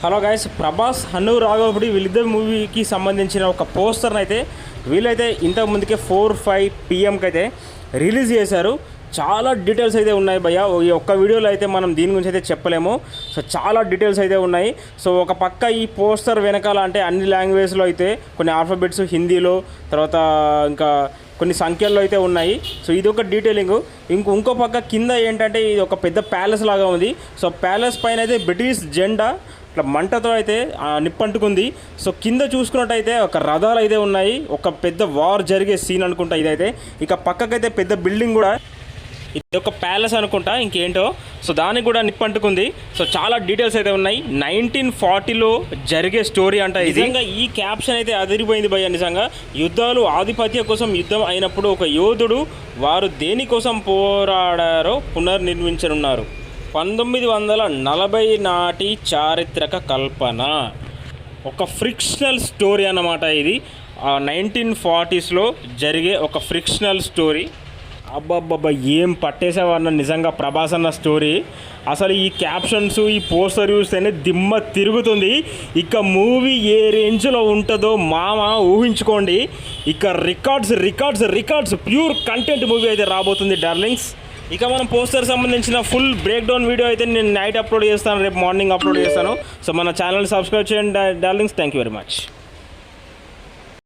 Hello guys, Prabhas హన్ను రాఘవపుడి వీళ్ళిద్దరు మూవీకి సంబంధించిన ఒక పోస్టర్ని అయితే వీళ్ళైతే ఇంతకు ముందుకే 4-5 PMకి అయితే రిలీజ్ చేశారు. చాలా డీటెయిల్స్ అయితే ఉన్నాయి భయ్య. ఈ ఒక్క వీడియోలో అయితే మనం దీని గురించి అయితే చెప్పలేము. సో చాలా డీటెయిల్స్ అయితే ఉన్నాయి. సో ఒక పక్క ఈ పోస్టర్ వెనకాల అంటే అన్ని లాంగ్వేజ్లో అయితే కొన్ని ఆల్ఫాబెట్స్ హిందీలో, తర్వాత ఇంకా కొన్ని సంఖ్యల్లో అయితే ఉన్నాయి. సో ఇది ఒక డీటెయిలింగ్. ఇంకో పక్క కింద ఏంటంటే ఇది ఒక పెద్ద ప్యాలెస్ లాగా ఉంది. సో ప్యాలెస్ పైన అయితే బ్రిటిష్ జెండా ఇట్లా మంటతో అయితే నిప్పంటుకుంది. సో కింద చూసుకున్నట్టయితే ఒక రథాలు అయితే ఉన్నాయి. ఒక పెద్ద వార్ జరిగే సీన్ అనుకుంటా ఇదైతే. ఇక పక్కకైతే పెద్ద బిల్డింగ్ కూడా, ఇది ఒక ప్యాలెస్ అనుకుంటా ఇంకేంటో. సో దానికి కూడా నిప్పంటుకుంది. సో చాలా డీటెయిల్స్ అయితే ఉన్నాయి. 1940లో జరిగే స్టోరీ అంట ఇది. నిజంగా ఈ క్యాప్షన్ అయితే అదిరిపోయింది భయ్య. నిజంగా యుద్ధాలు ఆధిపత్యం కోసం యుద్ధం అయినప్పుడు ఒక యోధుడు వారు దేనికోసం పోరాడారో పునర్నిర్మించనున్నారు. 1940 నాటి చారిత్రక కల్పన, ఒక ఫ్రిక్షనల్ స్టోరీ అన్నమాట ఇది. 1940స్లో జరిగే ఒక ఫ్రిక్షనల్ స్టోరీ. అబ్బాబ్బా ఏం పట్టేసేవారు నిజంగా ప్రభాస్ అన్న స్టోరీ. అసలు ఈ క్యాప్షన్స్, ఈ పోస్టర్ చూస్తేనే దిమ్మ తిరుగుతుంది. ఇక మూవీ ఏ రేంజ్లో ఉంటుందో మామ ఊహించుకోండి. ఇక రికార్డ్స్ ప్యూర్ కంటెంట్ మూవీ అయితే రాబోతుంది డార్లింగ్స్. ఇక మనం పోస్టర్ సంబంధించిన ఫుల్ బ్రేక్ డౌన్ వీడియో అయితే నేను నైట్ అప్లోడ్ చేస్తాను, రేపు మార్నింగ్ అప్లోడ్ చేస్తాను. సో మన ఛానల్ సబ్స్క్రైబ్ చేయండి darlings. Thank you very much.